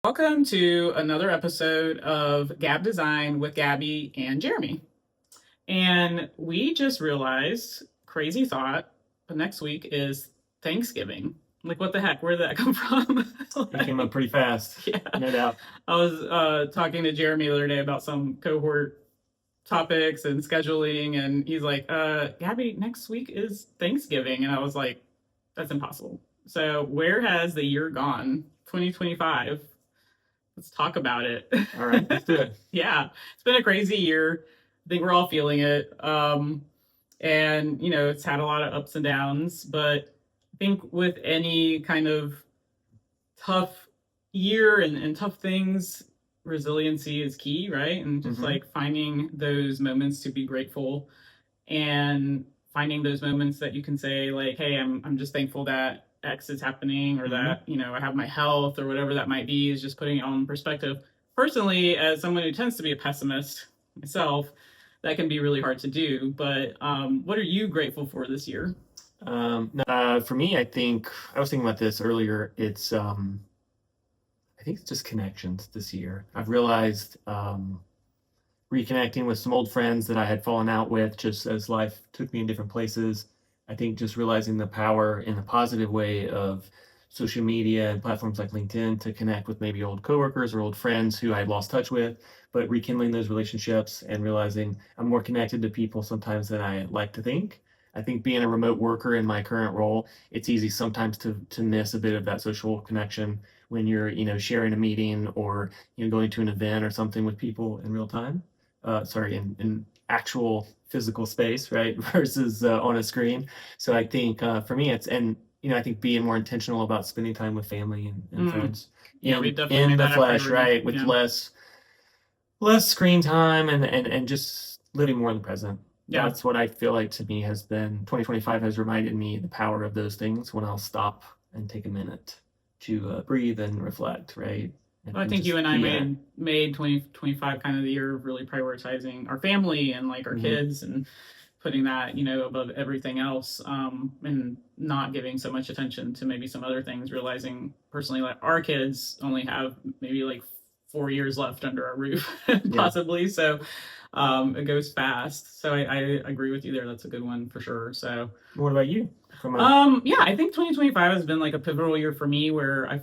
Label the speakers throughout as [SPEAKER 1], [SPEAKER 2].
[SPEAKER 1] Welcome to another episode of Gab Design with Gabby and Jeremy. And we just realized, crazy thought, but next week is Thanksgiving. Like, what the heck? Where did that come from?
[SPEAKER 2] It came up pretty fast,
[SPEAKER 1] Yeah.
[SPEAKER 2] no doubt.
[SPEAKER 1] I was talking to Jeremy the other day about some cohort topics and scheduling, and he's like, Gabby, next week is Thanksgiving. And I was like, that's impossible. So, where has the year gone? 2025. Let's talk about it.
[SPEAKER 2] All right, let's do it.
[SPEAKER 1] Yeah, it's been a crazy year. I think we're all feeling it. And, it's had a lot of ups and downs, but I think with any kind of tough year and tough things, resiliency is key, right? And just like finding those moments to be grateful and finding those moments that you can say, like, hey, I'm just thankful that X is happening, or that, I have my health, or whatever that might be, is just putting it on perspective. Personally, as someone who tends to be a pessimist myself, that can be really hard to do. But what are you grateful for this year?
[SPEAKER 2] For me, I think I was thinking about this earlier. I think it's just connections this year. I've realized reconnecting with some old friends that I had fallen out with just as life took me in different places. I think just realizing the power in a positive way of social media and platforms like LinkedIn to connect with maybe old coworkers or old friends who I had lost touch with, but rekindling those relationships and realizing I'm more connected to people sometimes than I like to think. I think being a remote worker in my current role, it's easy sometimes to miss a bit of that social connection when you're, sharing a meeting or, going to an event or something with people in real time. In actual physical space, right? Versus on a screen. So I think for me, I think being more intentional about spending time with family and friends
[SPEAKER 1] Yeah, we definitely
[SPEAKER 2] in
[SPEAKER 1] made
[SPEAKER 2] the
[SPEAKER 1] that a
[SPEAKER 2] flesh,
[SPEAKER 1] priority.
[SPEAKER 2] right? With
[SPEAKER 1] Yeah.
[SPEAKER 2] less screen time and just living more in the present.
[SPEAKER 1] Yeah.
[SPEAKER 2] That's what I feel like to me has been 2025 has reminded me the power of those things when I'll stop and take a minute to breathe and reflect, right?
[SPEAKER 1] Well, I think you and I made 2025 kind of the year of really prioritizing our family and like our kids, and putting that, above everything else, and not giving so much attention to maybe some other things, realizing personally like our kids only have maybe like 4 years left under our roof, possibly. So it goes fast. So I agree with you there. That's a good one for sure. So
[SPEAKER 2] what about you?
[SPEAKER 1] Yeah, I think 2025 has been like a pivotal year for me where I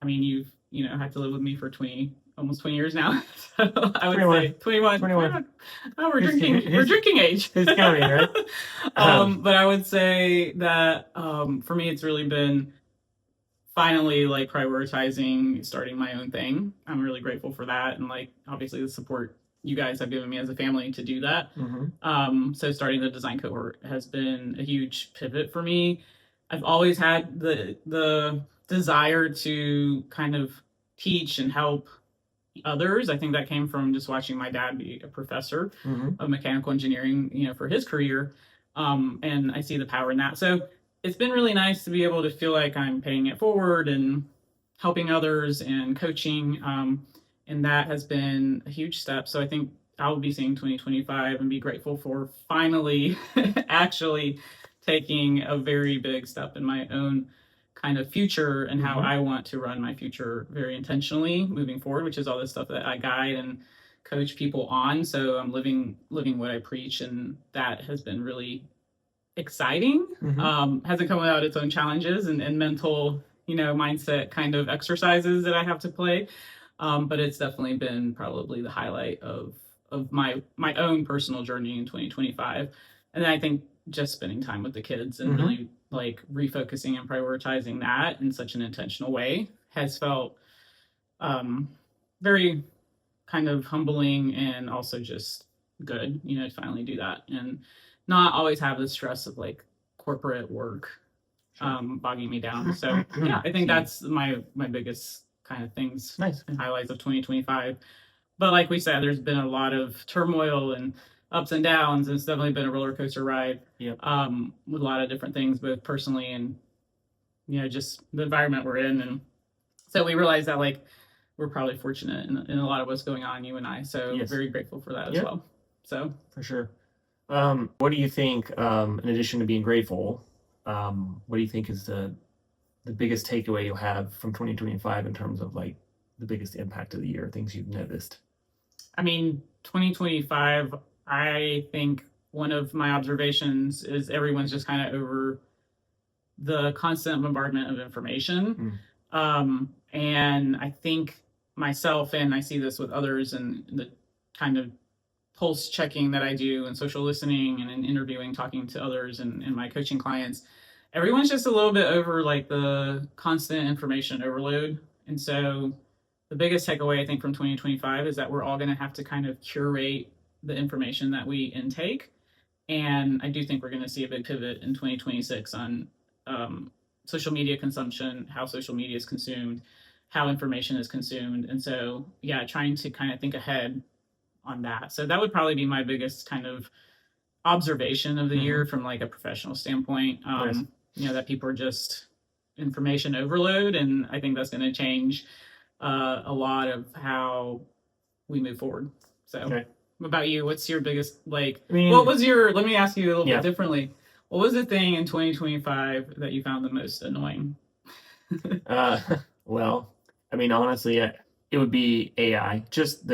[SPEAKER 1] mean, you've, had to live with me for almost 20 years now. So I would
[SPEAKER 2] 21.
[SPEAKER 1] say 21.
[SPEAKER 2] 21.
[SPEAKER 1] Oh, we're drinking age.
[SPEAKER 2] Who's counting, right?
[SPEAKER 1] But I would say that for me, it's really been finally like prioritizing starting my own thing. I'm really grateful for that, and like obviously the support you guys have given me as a family to do that. So starting the design cohort has been a huge pivot for me. I've always had the desire to kind of teach and help others. I think that came from just watching my dad be a professor of mechanical engineering, for his career. And I see the power in that. So it's been really nice to be able to feel like I'm paying it forward and helping others and coaching. And that has been a huge step. So I think I'll be seeing 2025 and be grateful for finally actually taking a very big step in my own kind of future and how I want to run my future very intentionally moving forward, which is all this stuff that I guide and coach people on. So I'm living what I preach, and that has been really exciting. Hasn't come without its own challenges and mental, mindset kind of exercises that I have to play. But it's definitely been probably the highlight of my own personal journey in 2025. And then I think just spending time with the kids and really like refocusing and prioritizing that in such an intentional way has felt very kind of humbling, and also just good, to finally do that and not always have the stress of like corporate work bogging me down. So yeah, I think that's my biggest kind of things and highlights of 2025. But like we said, there's been a lot of turmoil and ups and downs, and it's definitely been a roller coaster ride. With a lot of different things, both personally and just the environment we're in. And so we realized that like we're probably fortunate in a lot of what's going on, you and I. So very grateful for that as well. So
[SPEAKER 2] for sure. What do you think, in addition to being grateful, what do you think is the biggest takeaway you'll have from 2025 in terms of like the biggest impact of the year, things you've noticed?
[SPEAKER 1] I mean, 2025, I think one of my observations is everyone's just kind of over the constant bombardment of information. And I think myself, and I see this with others, and the kind of pulse checking that I do and social listening and in interviewing, talking to others and my coaching clients, everyone's just a little bit over like the constant information overload. And so the biggest takeaway I think from 2025 is that we're all going to have to kind of curate the information that we intake. And I do think we're going to see a big pivot in 2026 on social media consumption, how social media is consumed, how information is consumed. And so, yeah, trying to kind of think ahead on that. So that would probably be my biggest kind of observation of the year from like a professional standpoint.
[SPEAKER 2] Nice.
[SPEAKER 1] You know, that people are just information overload. And I think that's going to change a lot of how we move forward. So
[SPEAKER 2] Okay.
[SPEAKER 1] what about you? What's your biggest, like,
[SPEAKER 2] I mean,
[SPEAKER 1] what was your, let me ask you a little
[SPEAKER 2] Yeah.
[SPEAKER 1] bit differently. What was the thing in 2025 that you found the most annoying?
[SPEAKER 2] Well, I mean, honestly, it would be AI. Just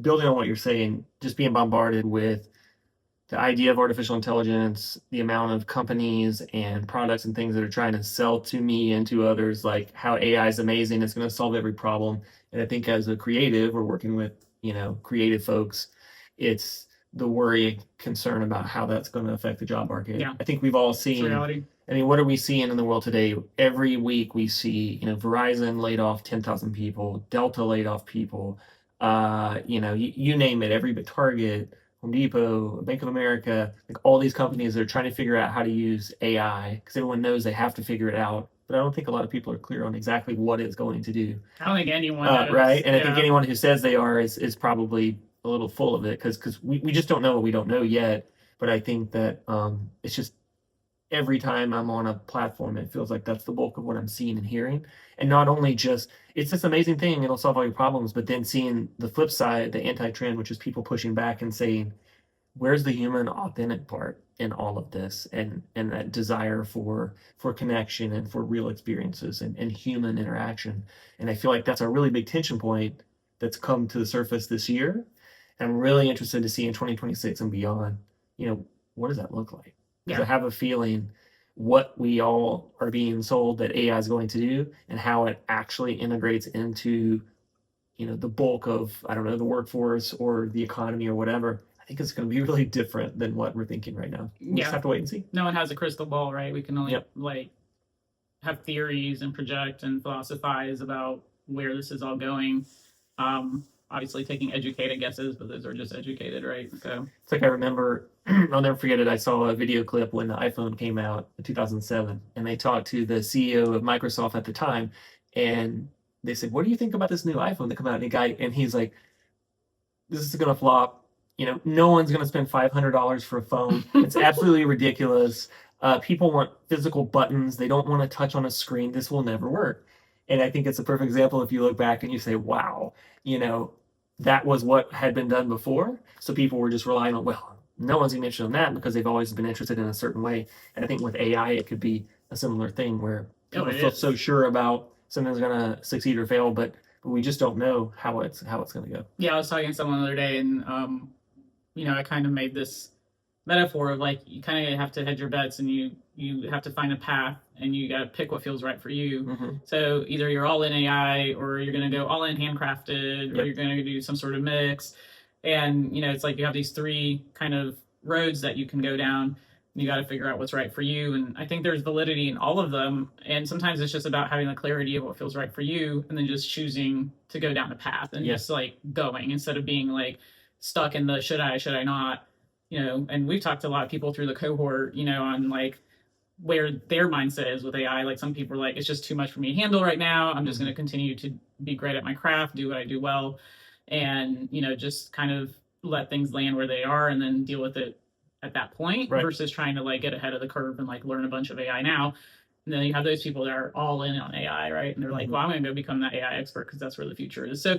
[SPEAKER 2] building on what you're saying, just being bombarded with the idea of artificial intelligence, the amount of companies and products and things that are trying to sell to me and to others, like how AI is amazing, it's going to solve every problem. And I think as a creative, we're working with, creative folks, it's the worry, concern about how that's going to affect the job market.
[SPEAKER 1] Yeah.
[SPEAKER 2] I think we've all
[SPEAKER 1] It's
[SPEAKER 2] seen,
[SPEAKER 1] reality.
[SPEAKER 2] I mean, what are we seeing in the world today? Every week we see, Verizon laid off 10,000 people, Delta laid off people, you name it, Target, Home Depot, Bank of America, like all these companies are trying to figure out how to use AI because everyone knows they have to figure it out. But I don't think a lot of people are clear on exactly what it's going to do.
[SPEAKER 1] I don't think anyone knows.
[SPEAKER 2] Right? And I
[SPEAKER 1] Yeah.
[SPEAKER 2] think anyone who says they are is probably a little full of it because we just don't know what we don't know yet. But I think that it's just every time I'm on a platform, it feels like that's the bulk of what I'm seeing and hearing. And not only just, it's this amazing thing, it'll solve all your problems, but then seeing the flip side, the anti-trend, which is people pushing back and saying, where's the human authentic part in all of this? And that desire for connection and for real experiences and human interaction. And I feel like that's a really big tension point that's come to the surface this year. I'm really interested to see in 2026 and beyond, what does that look like? Because I have a feeling what we all are being sold that AI is going to do and how it actually integrates into, the bulk of, I don't know, the workforce or the economy or whatever. I think it's going to be really different than what we're thinking right now. We just have to wait and see.
[SPEAKER 1] No one has a crystal ball, right? We can only
[SPEAKER 2] Yep.
[SPEAKER 1] like have theories and project and philosophize about where this is all going. Obviously taking educated guesses, but those are just educated, right? So
[SPEAKER 2] It's like I remember, I'll never forget it. I saw a video clip when the iPhone came out in 2007, and they talked to the CEO of Microsoft at the time, and they said, "What do you think about this new iPhone that come out?" And he's like, "This is gonna flop. No one's gonna spend $500 for a phone. It's absolutely ridiculous. People want physical buttons. They don't want to touch on a screen. This will never work." And I think it's a perfect example if you look back and you say, "Wow, that was what had been done before." So people were just relying on, well, no one's even interested in that because they've always been interested in a certain way. And I think with AI, it could be a similar thing where people
[SPEAKER 1] it
[SPEAKER 2] feel
[SPEAKER 1] is.
[SPEAKER 2] so sure about something's going to succeed or fail, but we just don't know how it's going to go.
[SPEAKER 1] yeah, I was talking to someone the other day, and I kind of made this metaphor of like you kind of have to hedge your bets, and you have to find a path, and you got to pick what feels right for you.
[SPEAKER 2] Mm-hmm.
[SPEAKER 1] So either you're all in AI, or you're going to go all in handcrafted, or
[SPEAKER 2] Yep.
[SPEAKER 1] you're going to do some sort of mix. And it's like you have these three kind of roads that you can go down. You got to figure out what's right for you. And I think there's validity in all of them. And sometimes it's just about having the clarity of what feels right for you, and then just choosing to go down the path and
[SPEAKER 2] Yeah.
[SPEAKER 1] just like going instead of being like stuck in the should I not. And we've talked to a lot of people through the cohort, on like where their mindset is with AI. Like some people are like, it's just too much for me to handle right now. I'm just going to continue to be great at my craft, do what I do well, and, just kind of let things land where they are and then deal with it at that point,
[SPEAKER 2] Right.
[SPEAKER 1] versus trying to like get ahead of the curve and like learn a bunch of AI now. And then you have those people that are all in on AI, right? And they're like,
[SPEAKER 2] Mhm.
[SPEAKER 1] well, I'm going to go become that AI expert because that's where the future is. So,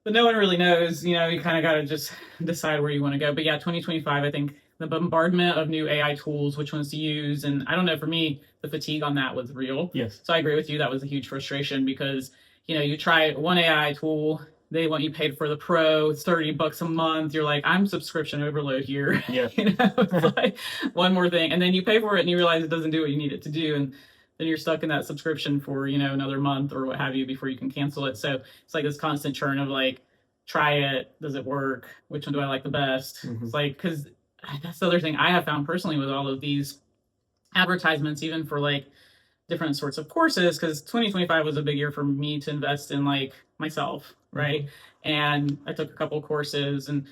[SPEAKER 1] but no one really knows, you kind of got to just decide where you want to go. But yeah, 2025, I think the bombardment of new AI tools, which ones to use. And I don't know, for me, the fatigue on that was real.
[SPEAKER 2] Yes.
[SPEAKER 1] So I agree with you. That was a huge frustration because, you try one AI tool, they want you paid for the pro, it's $30 a month. You're like, I'm subscription overload here.
[SPEAKER 2] Yeah.
[SPEAKER 1] It's like one more thing. And then you pay for it and you realize it doesn't do what you need it to do. And then you're stuck in that subscription for, another month or what have you before you can cancel it. So it's like this constant churn of like, try it. Does it work? Which one do I like the best? It's like, because that's the other thing I have found personally with all of these advertisements, even for like different sorts of courses, because 2025 was a big year for me to invest in like myself, right? And I took a couple of courses, and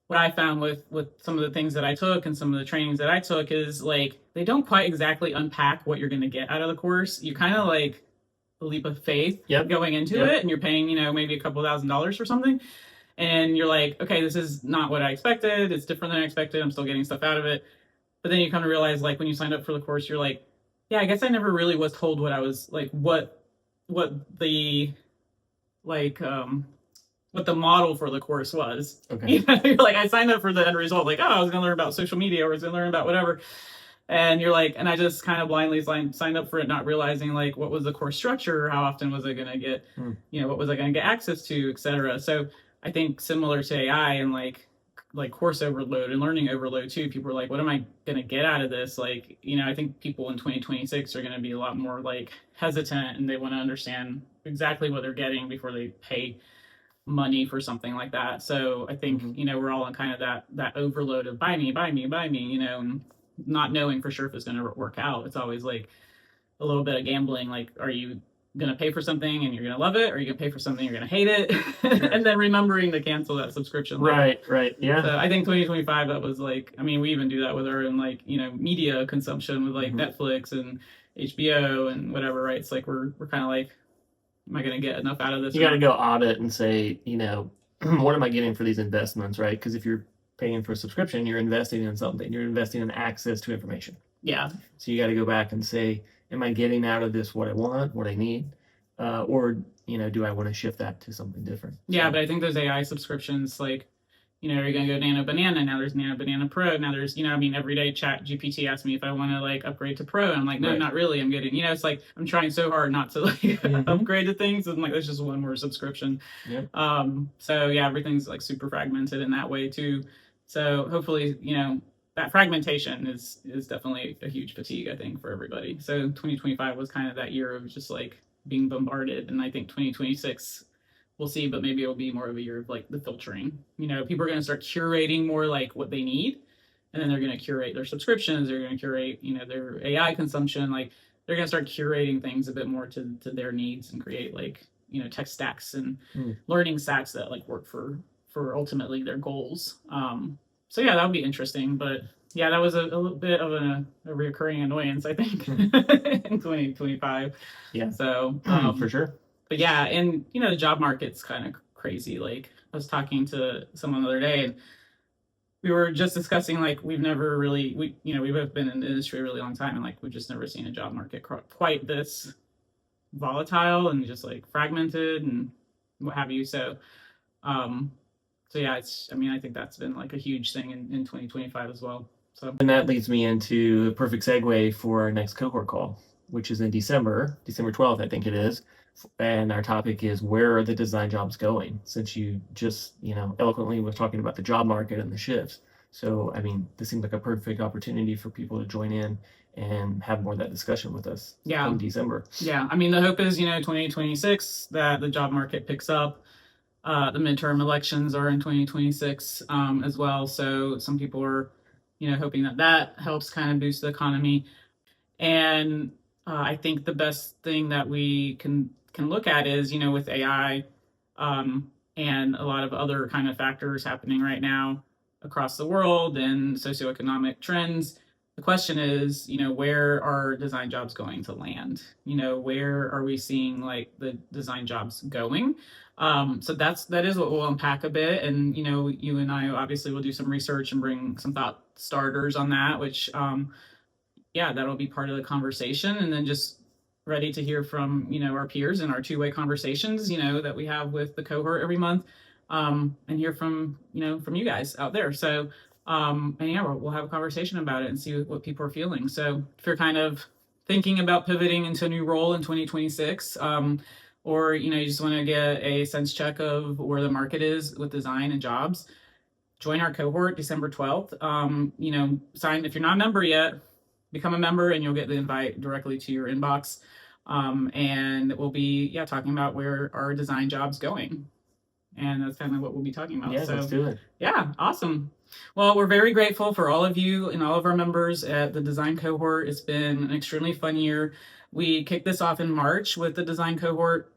[SPEAKER 1] what I found with some of the things that I took and some of the trainings that I took is like they don't quite exactly unpack what you're going to get out of the course. You kind of like a leap of faith going into it, and you're paying maybe a couple $1,000s for something, and you're like, okay, this is not what I expected. It's different than I expected. I'm still getting stuff out of it. But then you come to realize, like, when you signed up for the course, you're like, yeah, I guess I never really was told what I was like, what the like what the model for the course was.
[SPEAKER 2] Okay.
[SPEAKER 1] You're like, I signed up for the end result, like, oh, I was gonna learn about social media, or I was gonna learn about whatever. And you're like, and I just kind of blindly signed up for it, not realizing like what was the course structure, how often was I gonna get, what was I gonna get access to, etc. So I think similar to AI and like course overload and learning overload too, people are like, what am I going to get out of this? Like, I think people in 2026 are going to be a lot more like hesitant, and they want to understand exactly what they're getting before they pay money for something like that. So I think, we're all in kind of that overload of buy me, and not knowing for sure if it's going to work out. It's always like a little bit of gambling. Like, are you going to pay for something and you're going to love it, or are you going to pay for something you're going to hate it? And then remembering to cancel that subscription later.
[SPEAKER 2] Right. Yeah.
[SPEAKER 1] So I think 2025, that was like, I mean, we even do that with our own like, media consumption with like Netflix and HBO and whatever, right? It's like we're kind of like, am I going to get enough out of this?
[SPEAKER 2] You got to go audit and say, what am I getting for these investments, right? Because if you're paying for a subscription, you're investing in something. You're investing in access to information.
[SPEAKER 1] Yeah.
[SPEAKER 2] So you got to go back and say, am I getting out of this what I want, what I need? Or, do I want to shift that to something different?
[SPEAKER 1] Yeah, but I think those AI subscriptions, like, you're going to go Nano Banana. Now there's Nano Banana Pro. Now there's, every day Chat GPT asks me if I want to like upgrade to Pro. And I'm like, no, not really. I'm getting, it's like, I'm trying so hard not to like upgrade to things. And like, there's just one more subscription.
[SPEAKER 2] Yep.
[SPEAKER 1] So yeah, everything's like super fragmented in that way too. So hopefully, that fragmentation is definitely a huge fatigue, I think, for everybody. So 2025 was kind of that year of just like being bombarded. And I think 2026, we'll see, but maybe it'll be more of a year of like the filtering. People are going to start curating more like what they need. And then they're going to curate their subscriptions. They're going to curate, their AI consumption. Like they're going to start curating things a bit more to their needs and create like, tech stacks and learning stacks that like work for ultimately their goals. So yeah, that would be interesting. But yeah, that was a little bit of a recurring annoyance, I think, in 2025.
[SPEAKER 2] Yeah.
[SPEAKER 1] So
[SPEAKER 2] for sure.
[SPEAKER 1] But yeah, and the job market's kind of crazy. Like I was talking to someone the other day, and we were just discussing like we've never really we've both been in the industry a really long time, and like we've just never seen a job market quite this volatile and just like fragmented and what have you. So yeah, I think that's been like a huge thing in 2025 as well. So
[SPEAKER 2] and that leads me into a perfect segue for our next cohort call, which is in December 12th, I think it is. And our topic is, where are the design jobs going? Since you just, eloquently was talking about the job market and the shifts. So, I mean, this seems like a perfect opportunity for people to join in and have more of that discussion with us in December.
[SPEAKER 1] Yeah. I mean, the hope is, 2026, that the job market picks up. The midterm elections are in 2026 as well. So some people are, hoping that helps kind of boost the economy. And I think the best thing that we can look at is, with AI and a lot of other kind of factors happening right now across the world and socioeconomic trends. The question is, where are design jobs going to land? Where are we seeing like the design jobs going? So that is what we'll unpack a bit. And, you and I obviously will do some research and bring some thought starters on that, which, that'll be part of the conversation. And then just ready to hear from, our peers and our two-way conversations, that we have with the cohort every month, and hear from, from you guys out there. So, and yeah, we'll have a conversation about it and see what people are feeling. So if you're kind of thinking about pivoting into a new role in 2026, or you just want to get a sense check of where the market is with design and jobs, join our cohort December 12th. Sign if you're not a member yet, become a member, and you'll get the invite directly to your inbox. And we'll be talking about where our design jobs going, and that's kind of what we'll be talking about.
[SPEAKER 2] Yeah,
[SPEAKER 1] so
[SPEAKER 2] let's do it.
[SPEAKER 1] Yeah, awesome. Well, we're very grateful for all of you and all of our members at the design cohort. It's been an extremely fun year. We kicked this off in March with the design cohort,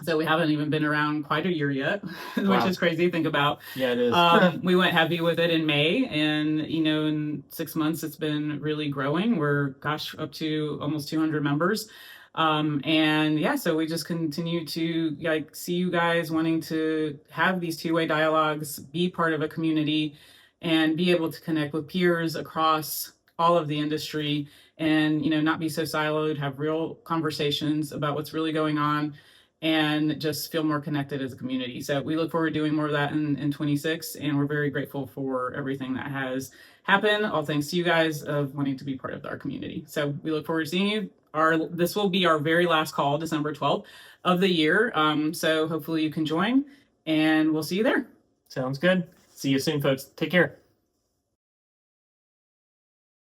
[SPEAKER 1] so we haven't even been around quite a year yet, which
[SPEAKER 2] Wow.
[SPEAKER 1] is crazy to think about.
[SPEAKER 2] Yeah, it is.
[SPEAKER 1] We went heavy with it in May, and in 6 months it's been really growing. We're up to almost 200 members. So we just continue to see you guys wanting to have these two-way dialogues, be part of a community, and be able to connect with peers across all of the industry, and not be so siloed, have real conversations about what's really going on, and just feel more connected as a community. So we look forward to doing more of that in 26, and we're very grateful for everything that has happened, all thanks to you guys of wanting to be part of our community. So we look forward to seeing you. This will be our very last call, December 12th of the year. So hopefully you can join, and we'll see you there.
[SPEAKER 2] Sounds good. See you soon, folks. Take care.